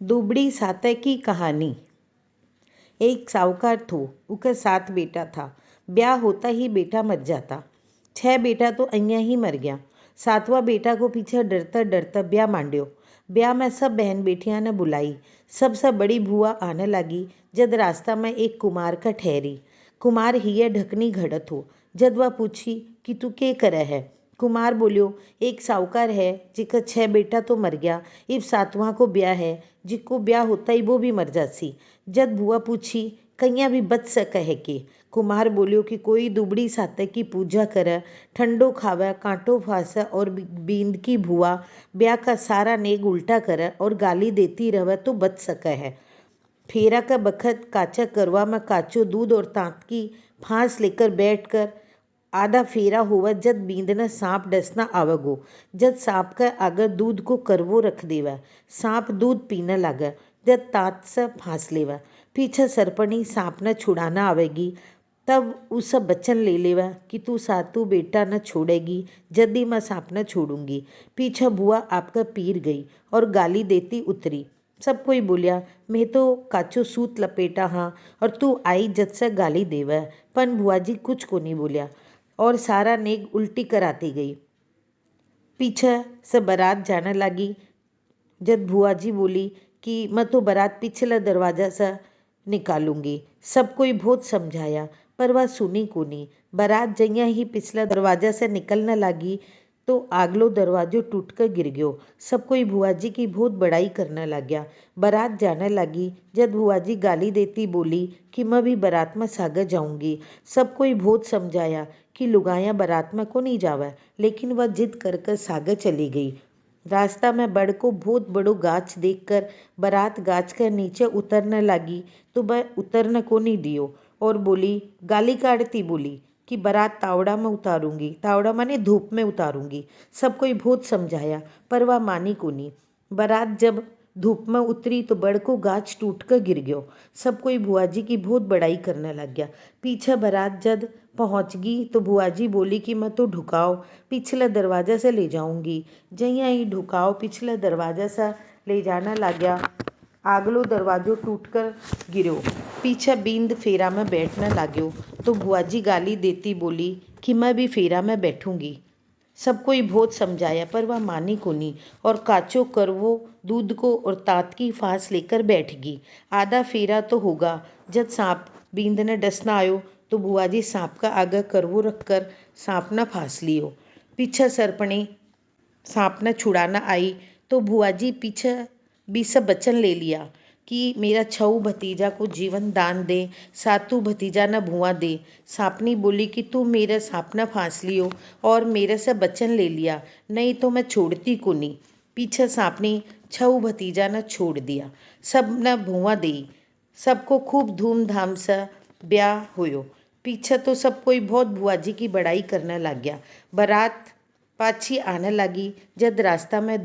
दुबड़ी सातय की कहानी। एक साहूकार थो, उकर 7 बेटा था। ब्याह होता ही बेटा मर जाता। 6 बेटा तो अहियाँ ही मर गया। 7वां बेटा को पीछे डरता डरता ब्याह मांड्यो। ब्याह में सब बहन बेटियां ने बुलाई। सबसे बड़ी बुआ आने लगी। जद रास्ता में एक कुमार का ठहरी। कुमार हिये ढकनी घड़त हो। जद वह पूछी कि तू के करे है। कुमार बोलियो, एक साहूकार है जिका 6 बेटा तो मर गया, इब 7वां को ब्याह है, जिको ब्याह होता ही वो भी मर जासी। जद बुआ पूछी कहिया भी बच सके है के। कुमार बोलियो कि कोई दुबड़ी साते की पूजा करे, ठंडो खावे, कांटो फासे और बींद की बुआ ब्याह का सारा नेग उल्टा करे और गाली देती रहे तो बच सके है। फेरा का बखत काचा करवा में काचो दूध और तांत की फांस लेकर बैठकर आधा फेरा हुआ। जद बींदने सांप डसना आवगो। जद सांप का आगे दूध को करवो रख देवा। सांप दूध पीने लगे। जद तात से फांस लेवा। पीछे सरपणी सांप ने छुड़ाना आवेगी। तब उसे वचन ले लेवा कि तू सातू बेटा न छोड़ेगी, जल्दी मैं सांप न छोड़ूंगी। पीछे बुआ आपका पीर गई और गाली देती उतरी। सब कोई बोलिया, मैं तो काचो सूत लपेटा हाँ और तू आई जद से गाली देवा। पन बुआ जी कुछ को नहीं बोलिया और सारा नेग उल्टी कराती गई। पीछे से बारात जाने लगी। जब बुआ जी बोली कि मैं तो बारात पिछले दरवाजा से निकालूंगी। सब कोई बहुत समझाया पर वह सुनी को नहीं। बारात जइया ही पिछला दरवाजा से निकलने लगी तो आगलो दरवाजो टूट कर गिर गयो। सब कोई बुआ जी की बहुत बड़ाई करने लग गया। बारात जाने लगी। जब बुआ जी गाली देती बोली कि मैं भी बारात में सागे जाऊंगी। सब कोई बहुत समझाया कि लुगाया बारात में को नहीं जावे, लेकिन वह जिद कर सागे चली गई। रास्ता में बड़ को बहुत बड़ो गाछ देखकर बारात गाछ के नीचे उतरने लगी तो वह उतरने को नहीं दियो और बोली, गाली काटती बोली कि बारात तावड़ा में उतारूंगी, तावड़ा माने धूप में उतारूंगी। सब कोई बहुत समझाया पर वह मानी को नहीं। बारात जब धूप में उतरी तो बड़ को गाछ टूट कर गिर गयो। सब कोई बुआ जी की बहुत बड़ाई करने लग गया। पीछे बारात जब पहुंच गई तो बुआ जी बोली कि मैं तो ढुकाओ पिछले दरवाजे से ले जाऊंगी। जइया ही ढुकाओ पिछले दरवाजे से ले जाना लग गया, आगलो दरवाजो टूटकर गिरो। पीछे बींद फेरा में बैठने लाग्यो तो बुआ जी गाली देती बोली कि मैं भी फेरा में बैठूंगी। सब कोई बहुत समझाया पर वह मानी को नहीं और काचो करवो दूध को और तात की फांस लेकर बैठ गई। आधा फेरा तो होगा। जब सांप बींद ने डसना आयो तो बुआ जी सांप का आगे करवो रखकर सांप न फांस लियो। पीछे सरपणी सांप ने छुड़ाना आई तो बुआ जी पीछे भी सब वचन ले लिया कि मेरा छऊ भतीजा को जीवन दान दे, सातू भतीजा न भुआ दे। सांपनी बोली कि तू मेरे सांप न फांस लियो और मेरे से वचन ले लिया, नहीं तो मैं छोड़ती को नहीं। पीछे सांपनी छऊ भतीजा ने छोड़ दिया। सब न भुआ दी। सबको खूब धूमधाम से ब्याह होयो। पीछे तो सब कोई बहुत बुआ जी की बड़ाई करने लग गया। बारात पाछी आने लगी। जब रास्ता में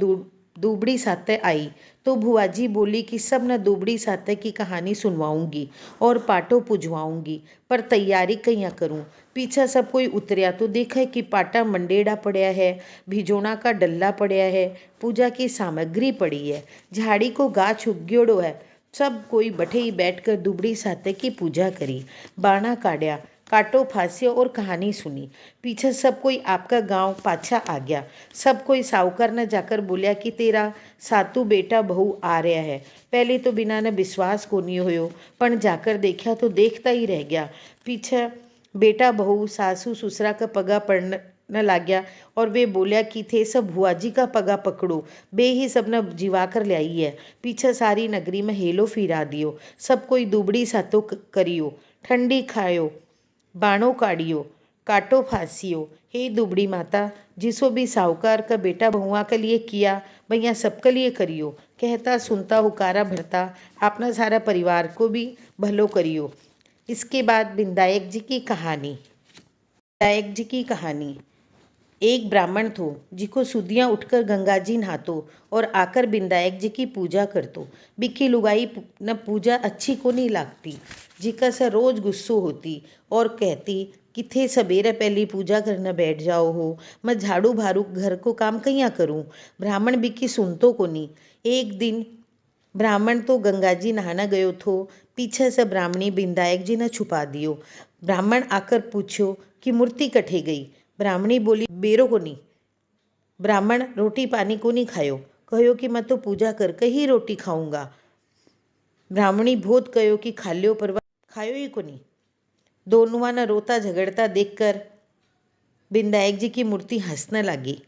दुबड़ी साते आई तो बुआ जी बोली कि सब ने दुबड़ी साते की कहानी सुनवाऊंगी और पाटो पुजवाऊंगी, पर तैयारी कैया करूं। पीछे सब कोई उतरिया तो देखा कि पाटा मंडेड़ा पड़ा है, भिजोना का डल्ला पड़ा है, पूजा की सामग्री पड़ी है, झाड़ी को गाछ उग्योड़ो है। सब कोई बैठे ही बैठकर दुबड़ी साते की पूजा करी, बाणा काढ़िया, काटो फांसियो और कहानी सुनी। पीछे सब कोई आपका गांव पाछा आ गया। सब कोई साहूकार ने जाकर बोलिया कि तेरा सातू बेटा बहू आ रहा है। पहले तो बिना ने विश्वास को नहीं होयो, पण जाकर देखा तो देखता ही रह गया। पीछे बेटा बहू सासू ससुरा का पगा पड़ने न लग गया और वे बोलिया कि थे सब भुआ जी का पगा पकड़ो, बे ही सबने जीवा कर ले आई है। पीछे सारी नगरी में हेलो फिरा दियो। सब कोई दुबड़ी सातो करियो, ठंडी खायो, बाणो काढ़ियो, काटो फांसियो। हे दुबड़ी माता, जिसो भी साहूकार का बेटा बहुआ के लिए किया भैया सबके लिए करियो। कहता सुनता हुकारा भरता अपना सारा परिवार को भी भलो करियो। इसके बाद विनायक जी की कहानी। विनायक जी की कहानी। एक ब्राह्मण थो जिको सुदियाँ उठकर गंगा जी नहातो और आकर विनायक जी की पूजा करतो। बिक्की लुगाई न पूजा अच्छी को नहीं लागती, जिका से रोज गुस्सो होती और कहती कि थे सवेरे पहली पूजा करने बैठ जाओ हो, मैं झाड़ू भारू घर को काम कैया करूं। ब्राह्मण बिक्की सुनतो को नहीं। एक दिन ब्राह्मण तो गंगा जी नहाना गयो थो, पीछे से ब्राह्मणी बिंदायक जी ने छुपा दियो। ब्राह्मण आकर पूछ्यो कि मूर्ति कठे गई। ब्राह्मणी बोली बेरो कोनी। ब्राह्मण रोटी पानी कोनी खायो, कहो कि मैं तो पूजा करके ही रोटी खाऊंगा। ब्राह्मणी भोत कहो कि खाल्यो पर खायो ही कोनी। दोनों ने रोता झगड़ता देखकर बिंदायक जी की मूर्ति हंसने लगी।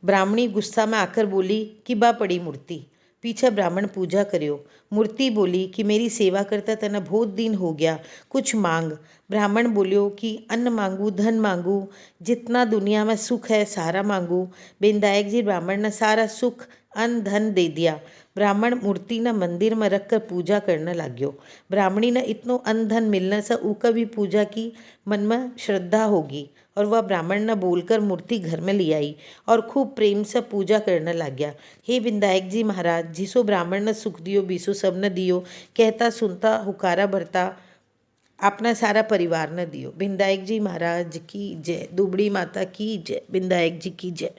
ब्राह्मणी गुस्सा में आकर बोली कि बा पड़ी मूर्ति। पीछे ब्राह्मण पूजा करियो। मूर्ति बोली कि मेरी सेवा करता तने बहुत दिन हो गया, कुछ मांग। ब्राह्मण बोलियो कि अन्न मांगू, धन मांगू, जितना दुनिया में सुख है सारा मांगू। बिंदायक जी ब्राह्मण ने सारा सुख अन्न धन दे दिया। ब्राह्मण मूर्ति ने मंदिर में रखकर पूजा करने लाग्यो। ब्राह्मणी ने इतनो अन्न धन मिलने से ऊका भी पूजा की मन में श्रद्धा होगी और वह ब्राह्मण ने बोलकर मूर्ति घर में ले आई और खूब प्रेम से पूजा करने लग गया। हे बिंदायक जी महाराज, जिसो ब्राह्मण ने सुख दियो बीसो सबने दियो, कहता सुनता हुकारा भरता अपना सारा परिवार ने दियो। बिंदायक जी महाराज की जय। दुबड़ी माता की जय। बिंदायक जी की जय।